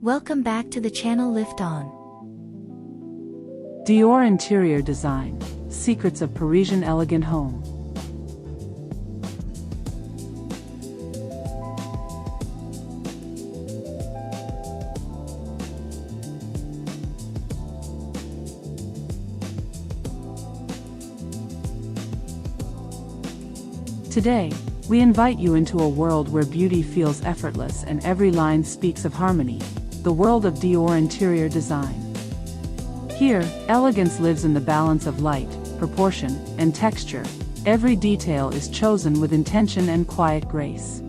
Welcome back to the channel Lift On. Dior interior design, secrets of Parisian elegant home. Today, we invite you into a world where beauty feels effortless and every line speaks of harmony, the world of Dior interior design. Here, elegance lives in the balance of light, proportion, and texture. Every detail is chosen with intention and quiet grace.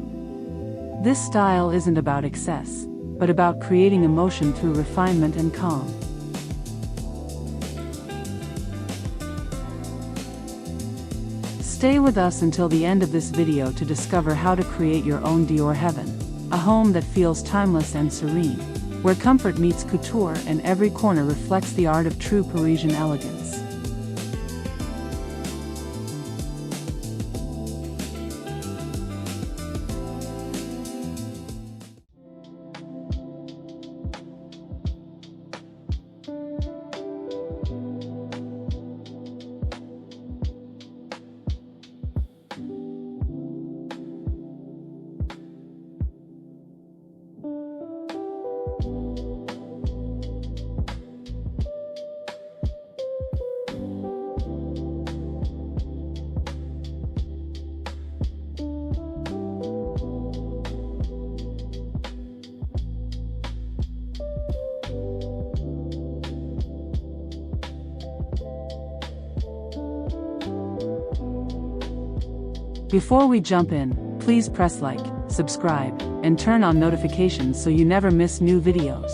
This style isn't about excess, but about creating emotion through refinement and calm. Stay with us until the end of this video to discover how to create your own Dior heaven, a home that feels timeless and serene, where comfort meets couture and every corner reflects the art of true Parisian elegance. Before we jump in, please press like, subscribe, and turn on notifications so you never miss new videos.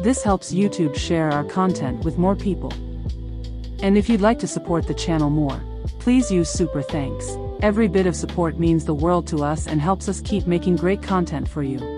This helps YouTube share our content with more people. And if you'd like to support the channel more, please use super thanks. Every bit of support means the world to us and helps us keep making great content for you.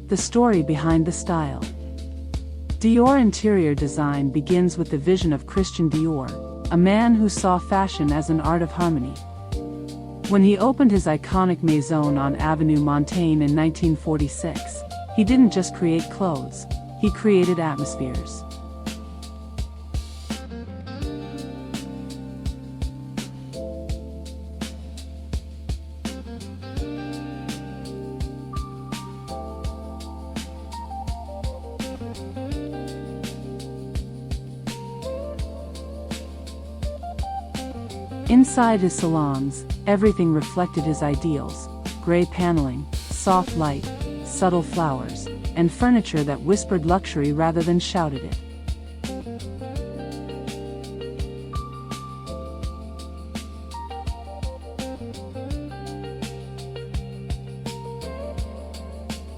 The story behind the style. Dior interior design begins with the vision of Christian Dior, a man who saw fashion as an art of harmony. When he opened his iconic maison on Avenue Montaigne in 1946, he didn't just create clothes, he created atmospheres. Inside his salons, everything reflected his ideals: gray paneling, soft light, subtle flowers, and furniture that whispered luxury rather than shouted it.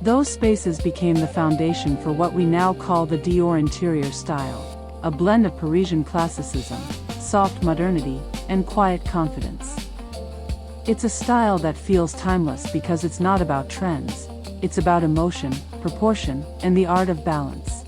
Those spaces became the foundation for what we now call the Dior interior style, a blend of Parisian classicism, soft modernity, and quiet confidence. It's a style that feels timeless because it's not about trends, it's about emotion, proportion, and the art of balance.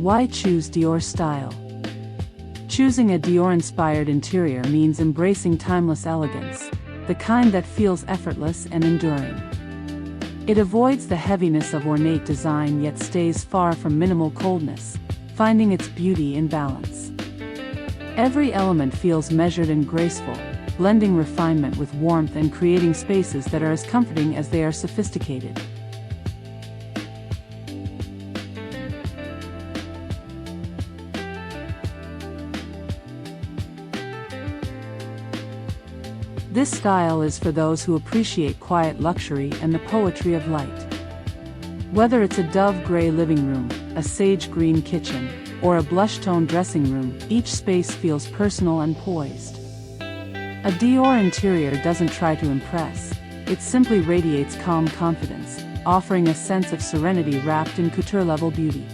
Why choose Dior style? Choosing a Dior-inspired interior means embracing timeless elegance, the kind that feels effortless and enduring. It avoids the heaviness of ornate design yet stays far from minimal coldness, finding its beauty in balance. Every element feels measured and graceful, blending refinement with warmth and creating spaces that are as comforting as they are sophisticated. This style is for those who appreciate quiet luxury and the poetry of light. Whether it's a dove gray living room, a sage green kitchen, or a blush-tone dressing room, each space feels personal and poised. A Dior interior doesn't try to impress, it simply radiates calm confidence, offering a sense of serenity wrapped in couture-level beauty.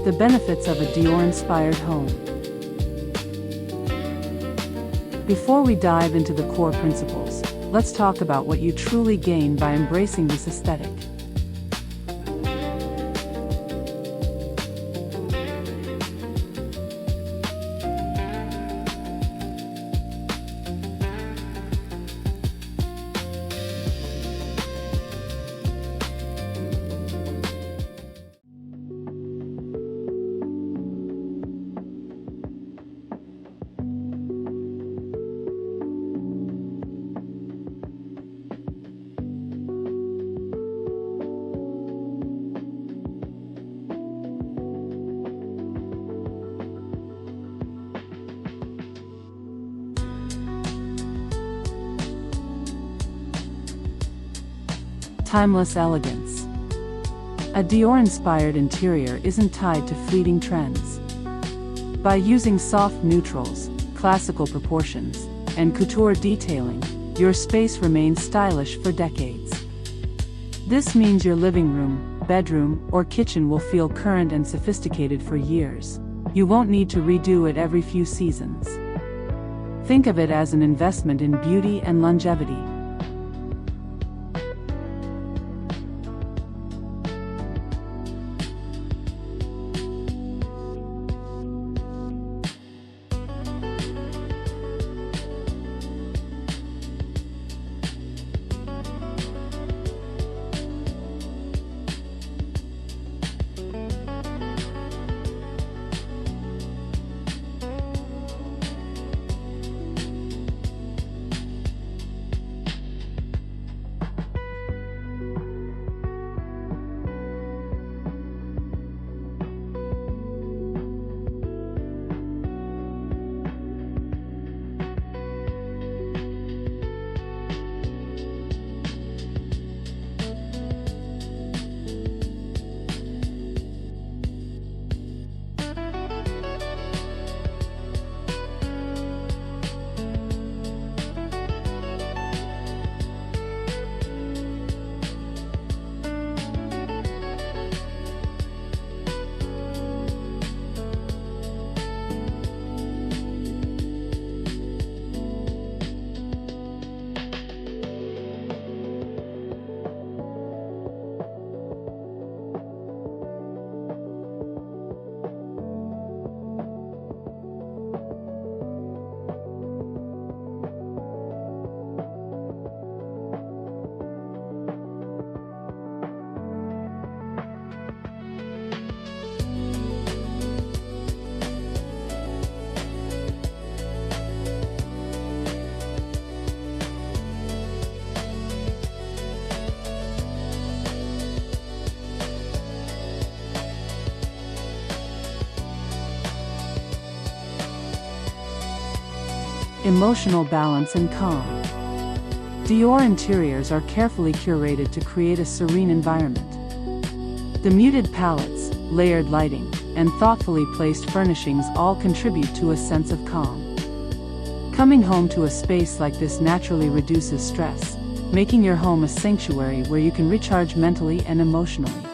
The benefits of a Dior-inspired home. Before we dive into the core principles, let's talk about what you truly gain by embracing this aesthetic. Timeless elegance. A Dior-inspired interior isn't tied to fleeting trends. By using soft neutrals, classical proportions, and couture detailing, your space remains stylish for decades. This means your living room, bedroom, or kitchen will feel current and sophisticated for years. You won't need to redo it every few seasons. Think of it as an investment in beauty and longevity. Emotional balance and calm. Dior interiors are carefully curated to create a serene environment. The muted palettes, layered lighting, and thoughtfully placed furnishings all contribute to a sense of calm. Coming home to a space like this naturally reduces stress, making your home a sanctuary where you can recharge mentally and emotionally.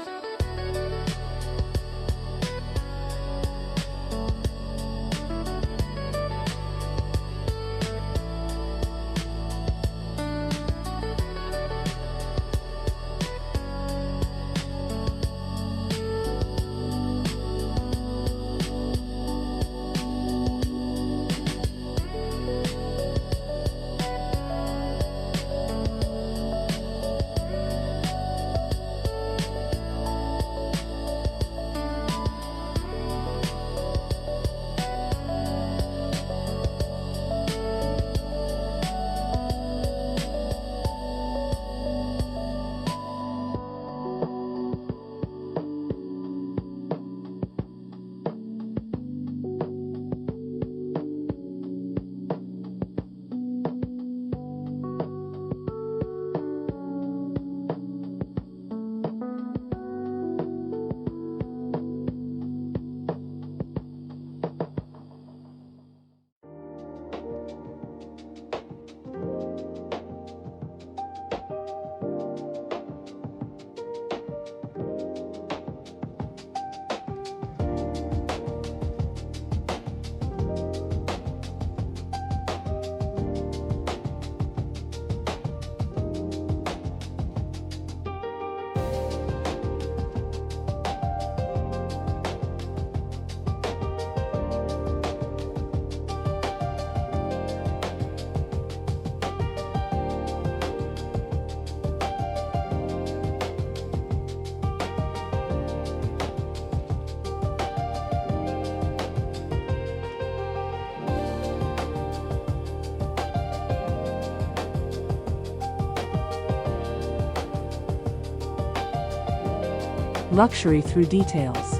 Luxury through details.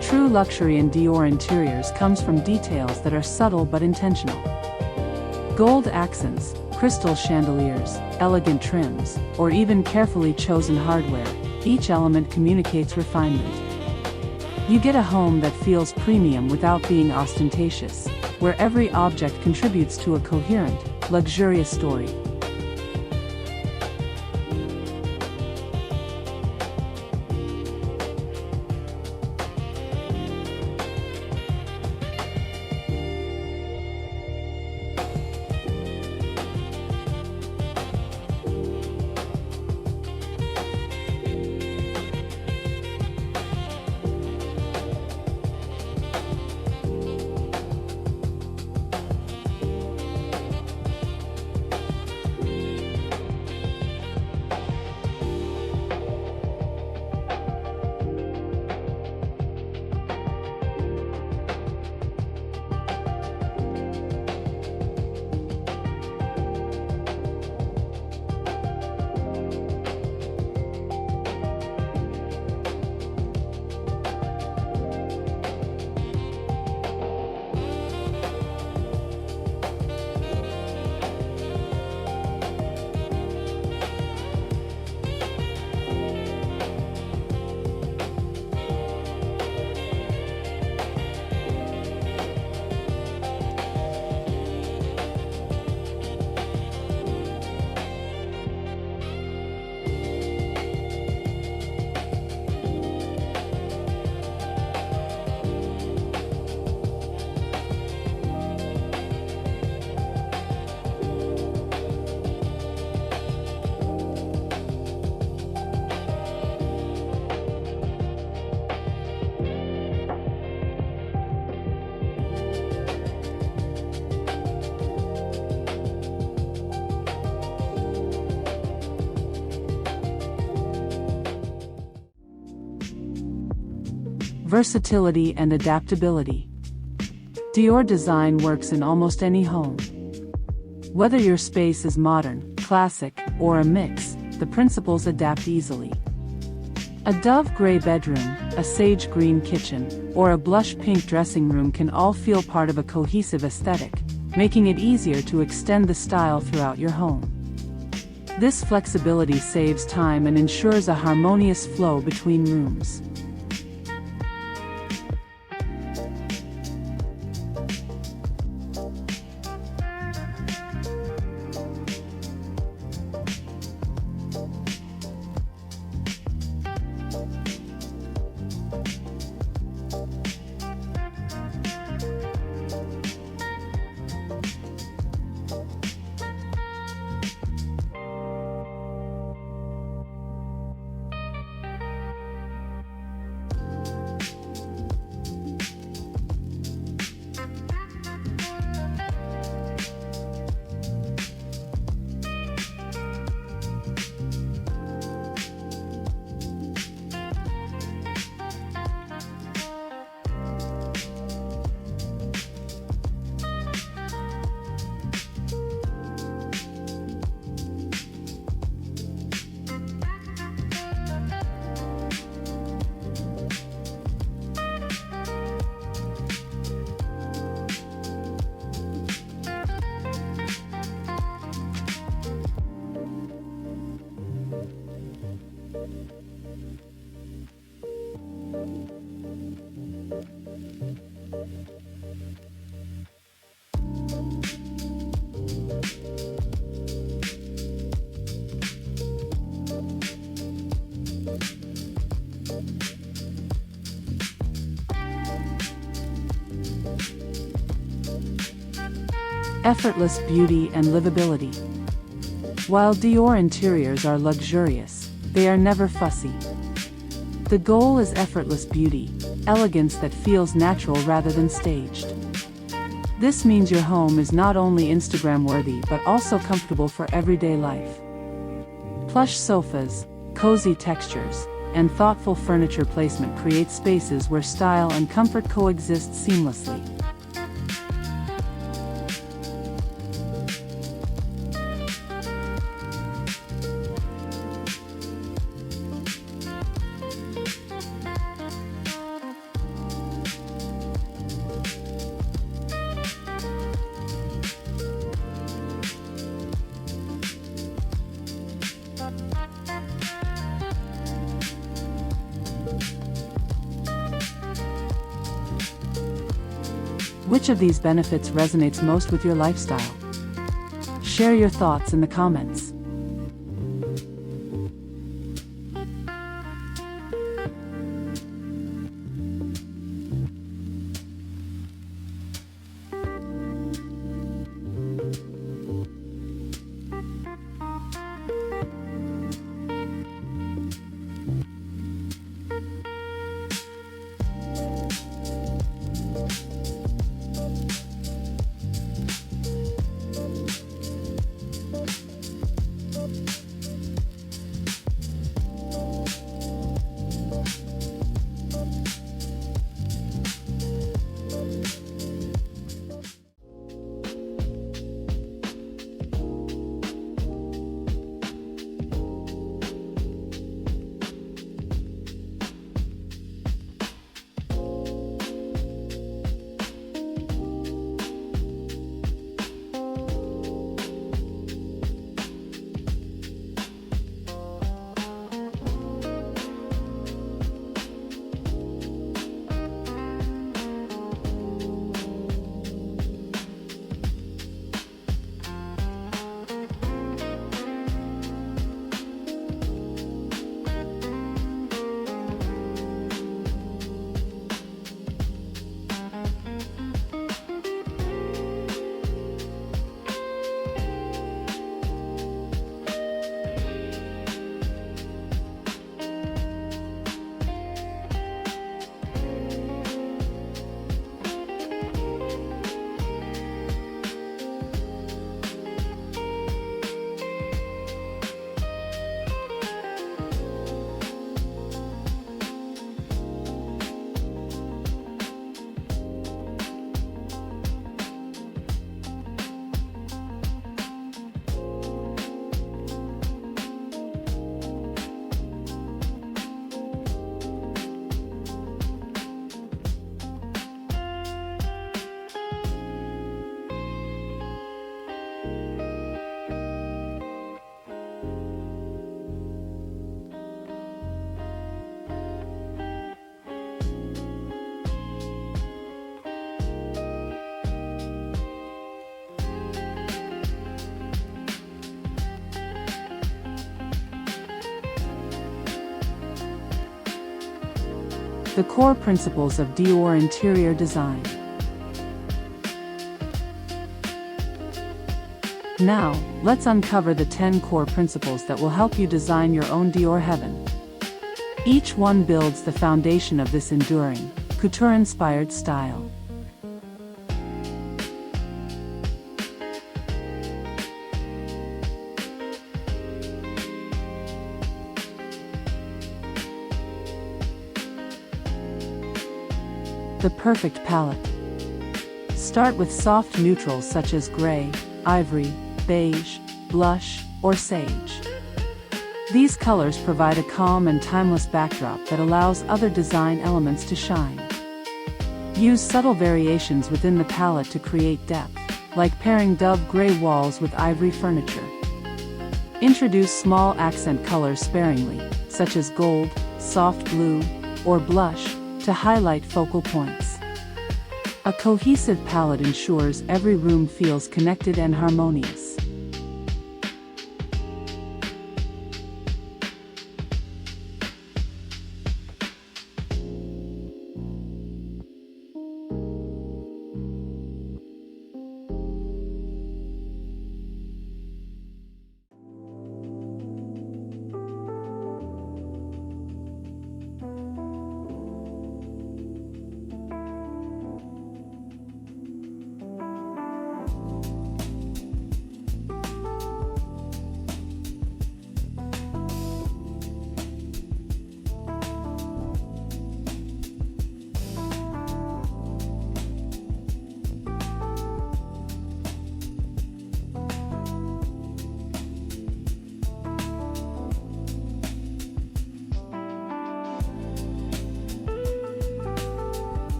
True luxury in Dior interiors comes from details that are subtle but intentional. Gold accents, crystal chandeliers, elegant trims, or even carefully chosen hardware, each element communicates refinement. You get a home that feels premium without being ostentatious, where every object contributes to a coherent, luxurious story. Versatility and adaptability. Dior design works in almost any home. Whether your space is modern, classic, or a mix, the principles adapt easily. A dove gray bedroom, a sage green kitchen, or a blush pink dressing room can all feel part of a cohesive aesthetic, making it easier to extend the style throughout your home. This flexibility saves time and ensures a harmonious flow between rooms. Effortless beauty and livability. While Dior interiors are luxurious, they are never fussy. The goal is effortless beauty, elegance that feels natural rather than staged. This means your home is not only Instagram-worthy but also comfortable for everyday life. Plush sofas, cozy textures, and thoughtful furniture placement create spaces where style and comfort coexist seamlessly. Which of these benefits resonates most with your lifestyle? Share your thoughts in the comments. The core principles of Dior interior design. Now, let's uncover the 10 core principles that will help you design your own Dior heaven. Each one builds the foundation of this enduring, couture-inspired style. The perfect palette. Start with soft neutrals such as gray, ivory, beige, blush, or sage. These colors provide a calm and timeless backdrop that allows other design elements to shine. Use subtle variations within the palette to create depth, like pairing dove gray walls with ivory furniture. Introduce small accent colors sparingly, such as gold, soft blue, or blush, to highlight focal points. A cohesive palette ensures every room feels connected and harmonious.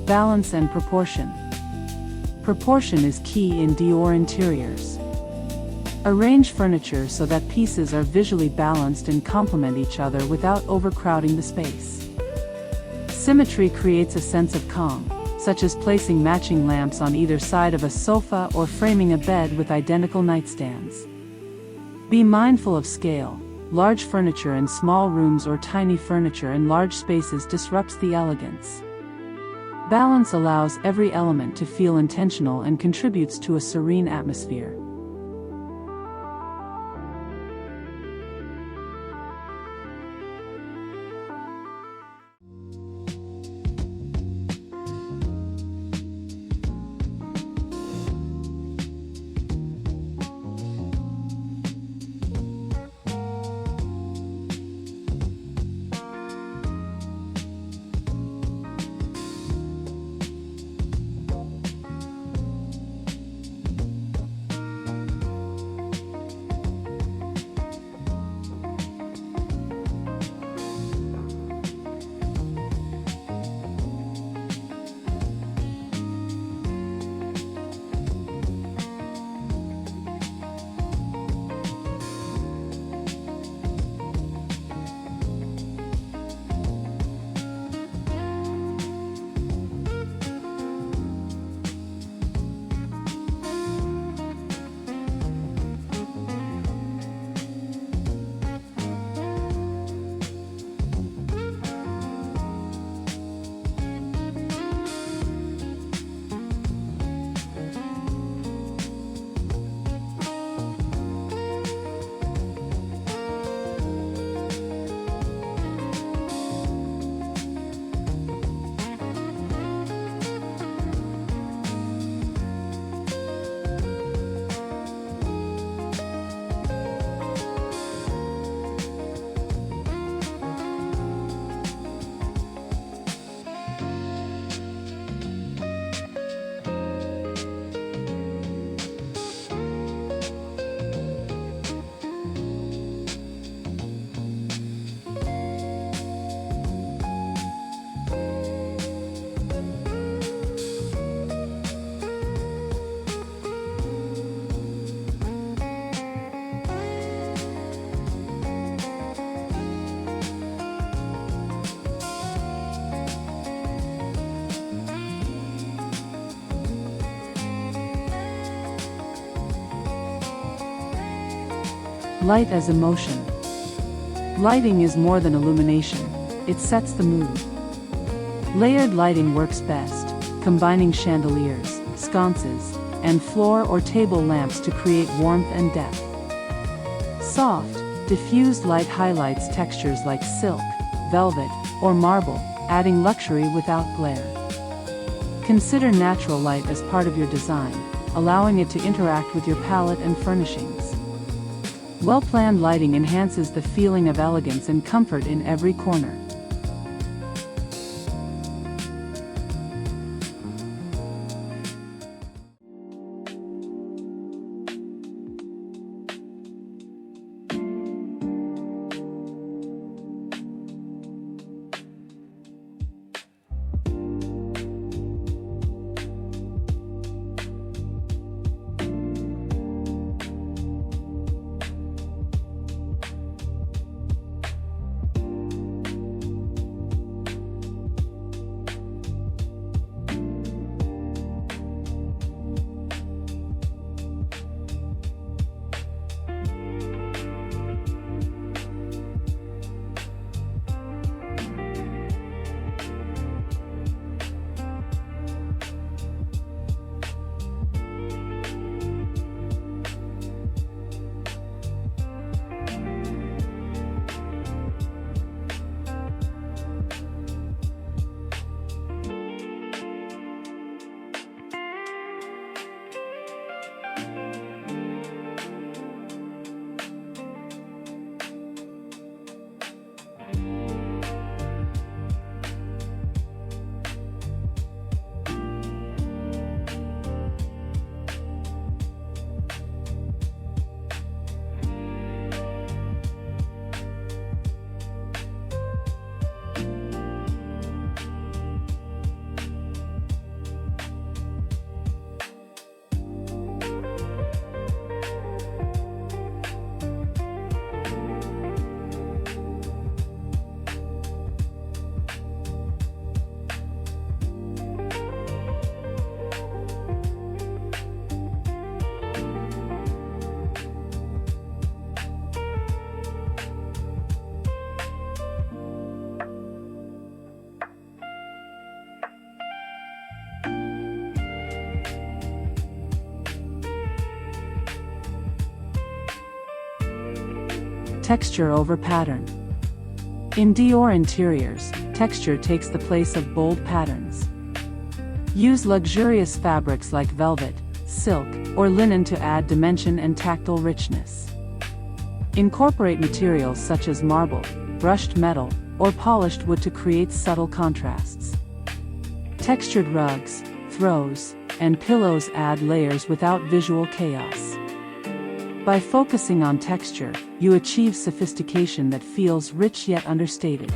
Balance and proportion. Proportion is key in Dior interiors. Arrange furniture so that pieces are visually balanced and complement each other without overcrowding the space. Symmetry creates a sense of calm, such as placing matching lamps on either side of a sofa or framing a bed with identical nightstands. Be mindful of scale. Large furniture in small rooms or tiny furniture in large spaces disrupts the elegance. Balance allows every element to feel intentional and contributes to a serene atmosphere. Light as emotion. Lighting is more than illumination, it sets the mood. Layered lighting works best, combining chandeliers, sconces, and floor or table lamps to create warmth and depth. Soft, diffused light highlights textures like silk, velvet, or marble, adding luxury without glare. Consider natural light as part of your design, allowing it to interact with your palette and furnishings. Well-planned lighting enhances the feeling of elegance and comfort in every corner. texture over pattern. In Dior interiors, texture takes the place of bold patterns. Use luxurious fabrics like velvet, silk, or linen to add dimension and tactile richness. Incorporate materials such as marble, brushed metal, or polished wood to create subtle contrasts. Textured rugs, throws, and pillows add layers without visual chaos. By focusing on texture, you achieve sophistication that feels rich yet understated.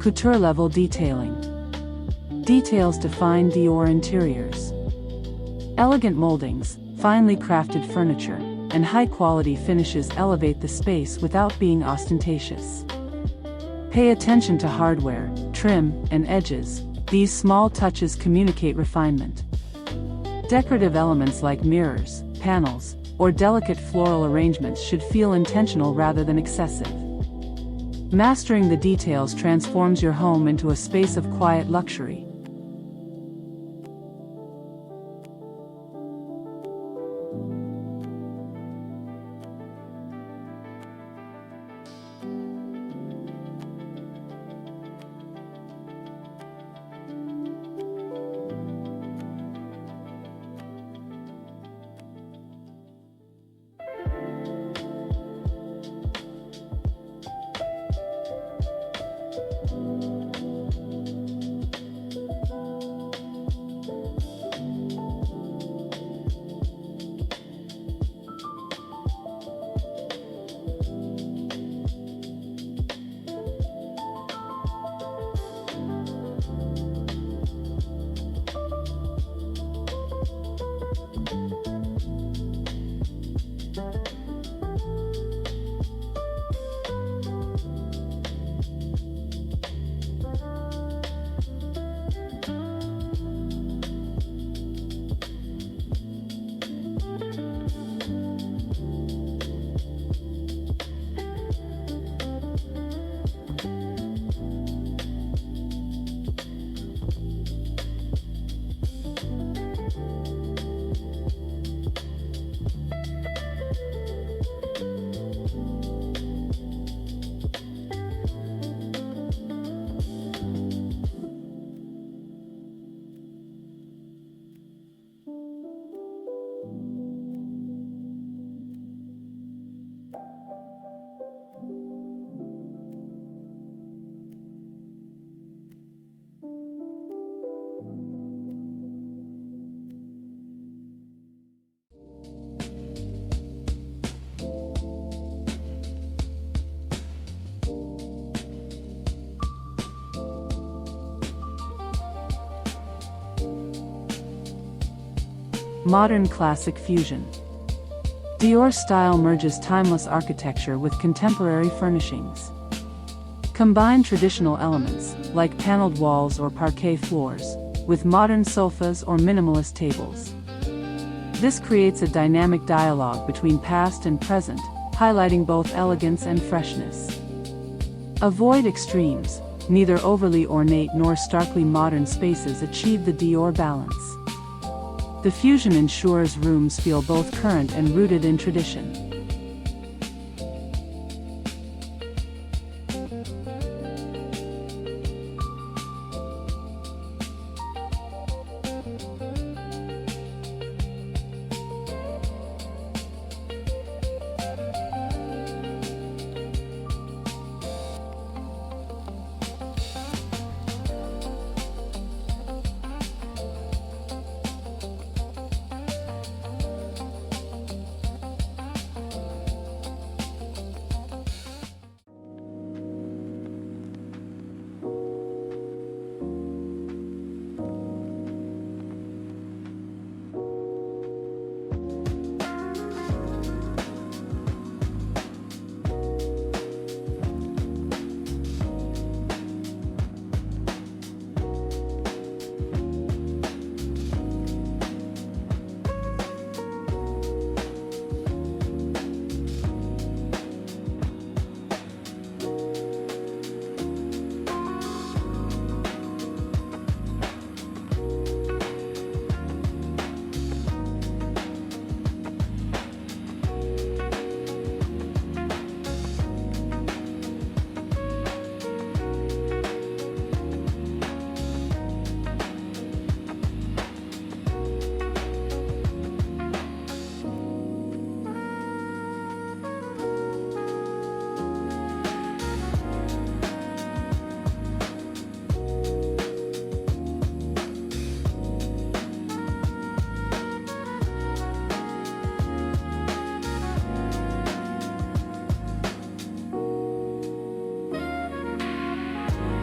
Couture-level detailing. Details define Dior interiors. Elegant moldings, finely crafted furniture, and high-quality finishes elevate the space without being ostentatious. Pay attention to hardware, trim, and edges. These small touches communicate refinement. Decorative elements like mirrors, panels, or delicate floral arrangements should feel intentional rather than excessive. Mastering the details transforms your home into a space of quiet luxury. Modern classic fusion. Dior style merges timeless architecture with contemporary furnishings. Combine traditional elements, like paneled walls or parquet floors, with modern sofas or minimalist tables. This creates a dynamic dialogue between past and present, highlighting both elegance and freshness. Avoid extremes. Neither overly ornate nor starkly modern spaces achieve the Dior balance. The fusion ensures rooms feel both current and rooted in tradition.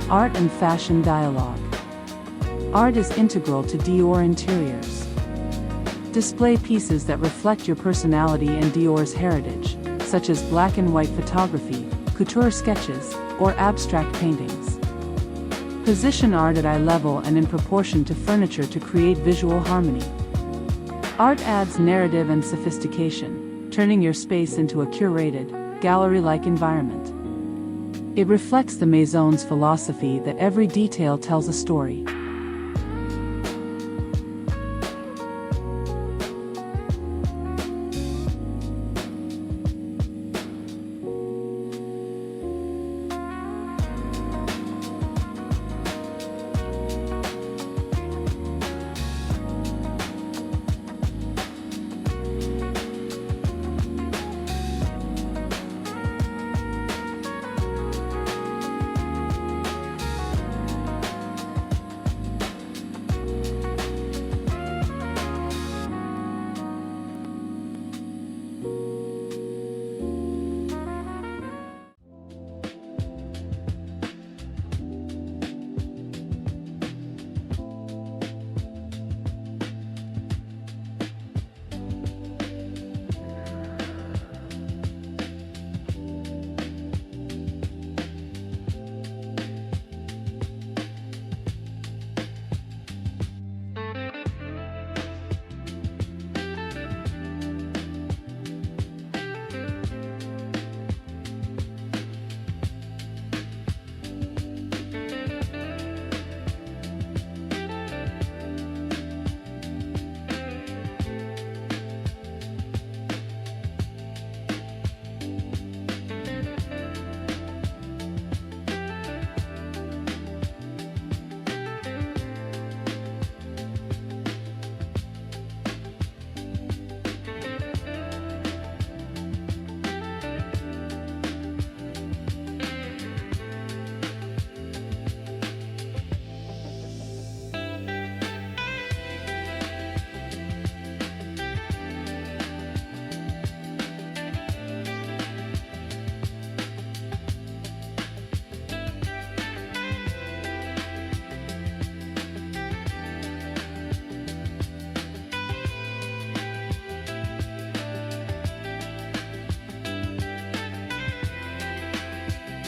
Art and fashion dialogue. Art is integral to Dior interiors. Display pieces that reflect your personality and Dior's heritage, such as black and white photography, couture sketches, or abstract paintings. Position art at eye level and in proportion to furniture to create visual harmony. Art adds narrative and sophistication, turning your space into a curated, gallery-like environment. It reflects the Maison's philosophy that every detail tells a story.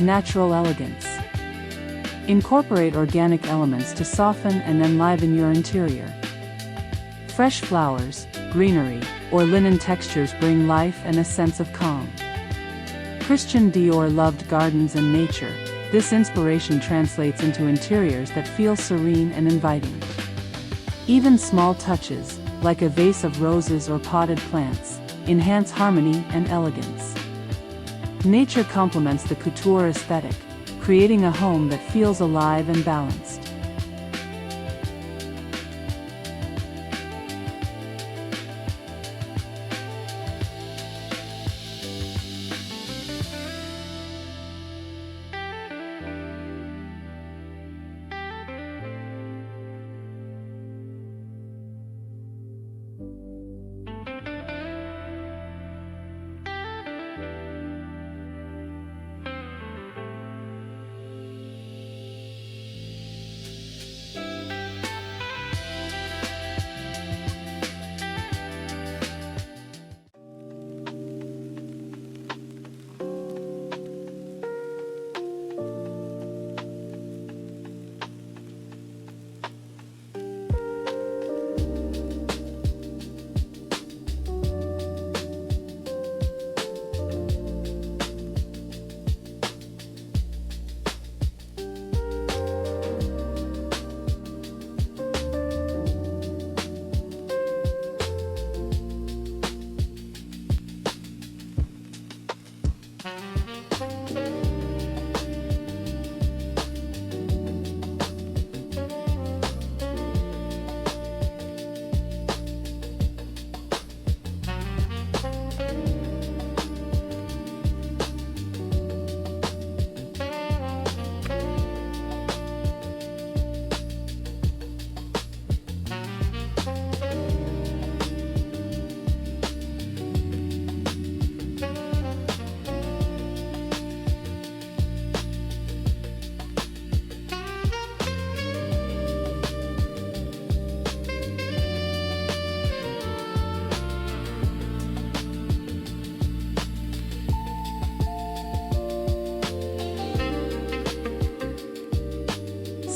Natural elegance. Incorporate organic elements to soften and enliven your interior. Fresh flowers, greenery, or linen textures bring life and a sense of calm. Christian Dior loved gardens and nature. This inspiration translates into interiors that feel serene and inviting. Even small touches, like a vase of roses or potted plants, enhance harmony and elegance. Nature complements the couture aesthetic, creating a home that feels alive and balanced.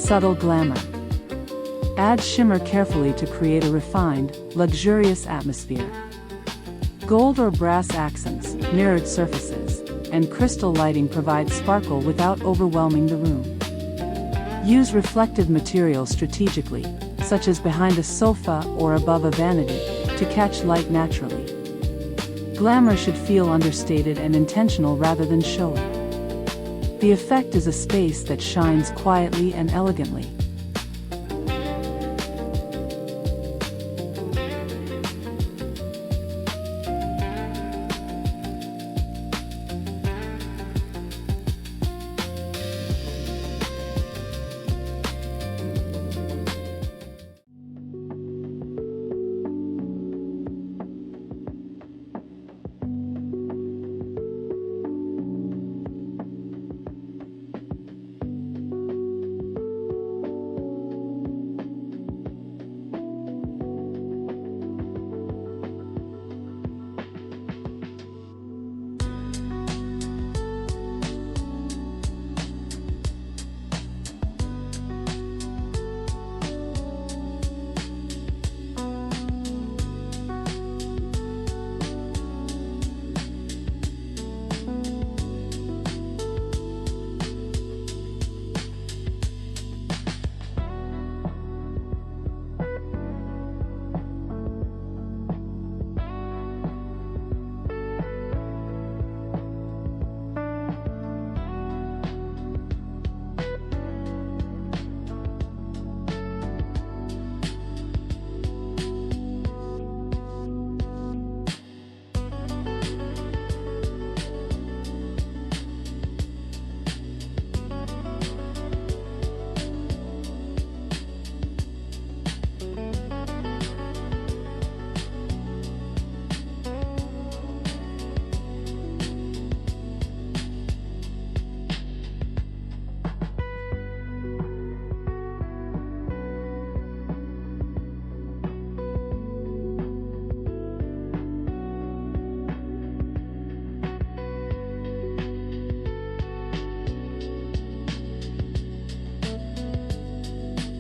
Subtle glamour. Add shimmer carefully to create a refined, luxurious atmosphere. Gold or brass accents, mirrored surfaces, and crystal lighting provide sparkle without overwhelming the room. Use reflective materials strategically, such as behind a sofa or above a vanity, to catch light naturally. Glamour should feel understated and intentional rather than showy. The effect is a space that shines quietly and elegantly.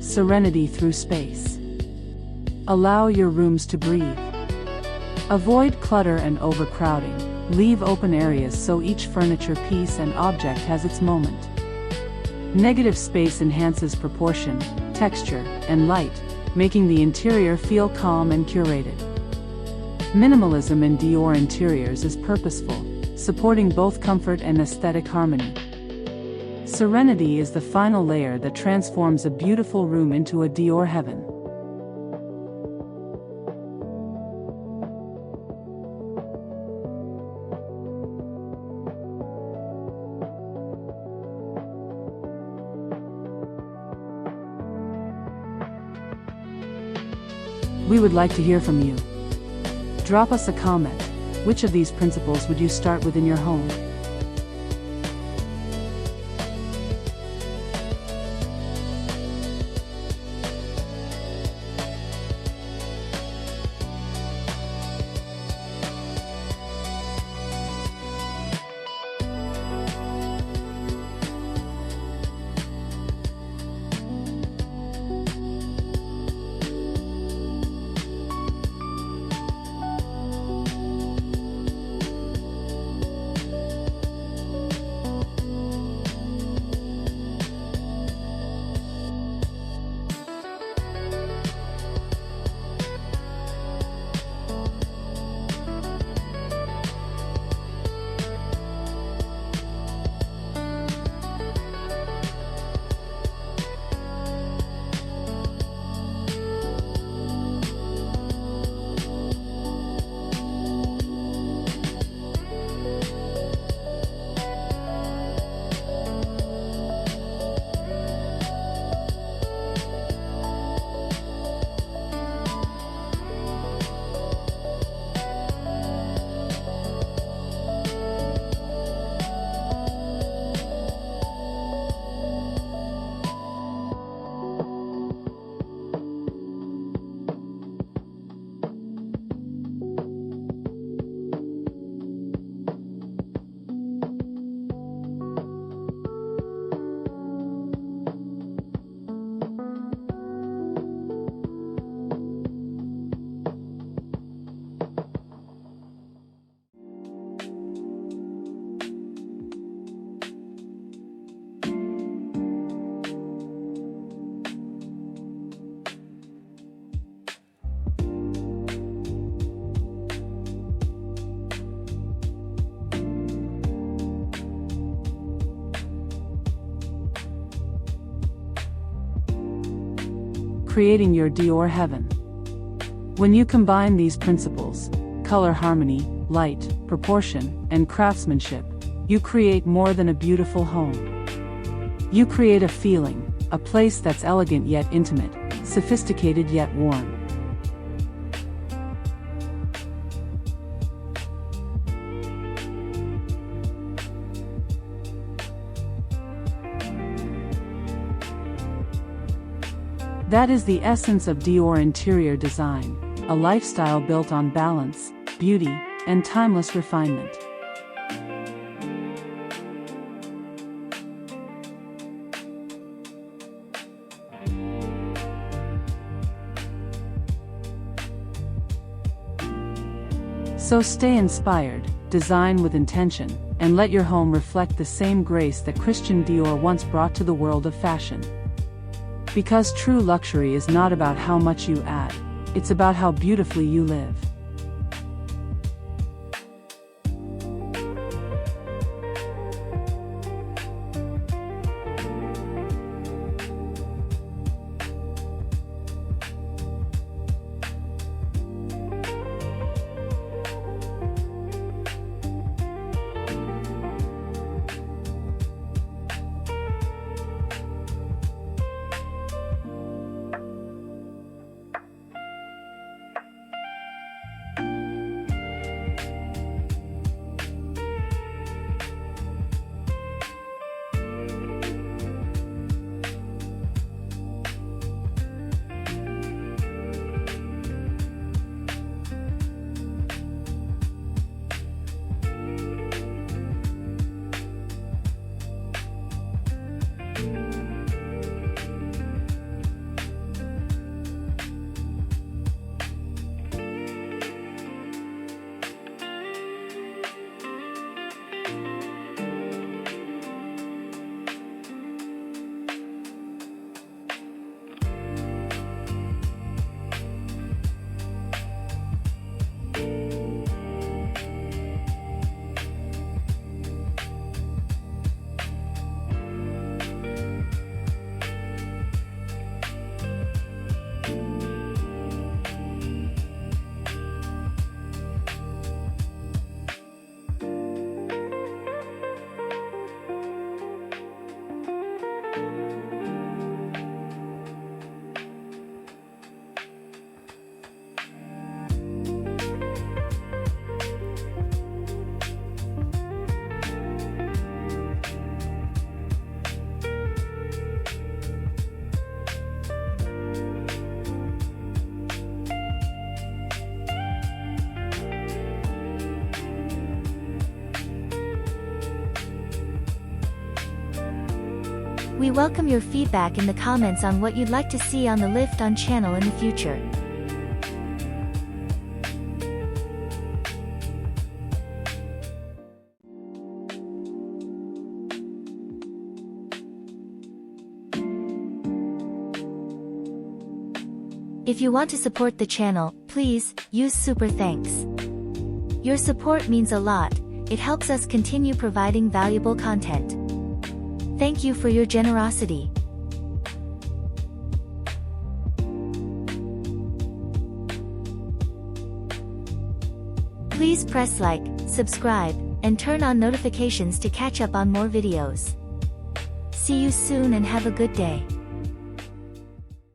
serenity through space. Allow your rooms to breathe. Avoid clutter and overcrowding. Leave open areas so each furniture piece and object has its moment. Negative space enhances proportion, texture, and light, making the interior feel calm and curated. Minimalism in Dior interiors is purposeful, supporting both comfort and aesthetic harmony. Serenity is the final layer that transforms a beautiful room into a Dior heaven. We would like to hear from you. Drop us a comment. Which of these principles would you start with in your home? Creating your Dior heaven. When you combine these principles, color harmony, light, proportion, and craftsmanship, you create more than a beautiful home. You create a feeling, a place that's elegant yet intimate, sophisticated yet warm. That is the essence of Dior interior design, a lifestyle built on balance, beauty, and timeless refinement. So stay inspired, design with intention, and let your home reflect the same grace that Christian Dior once brought to the world of fashion. Because true luxury is not about how much you add, it's about how beautifully you live. We welcome your feedback in the comments on what you'd like to see on the Lift On channel in the future. If you want to support the channel, please use super thanks. Your support means a lot. It helps us continue providing valuable content. Thank you for your generosity. Please press like, subscribe, and turn on notifications to catch up on more videos. See you soon and have a good day.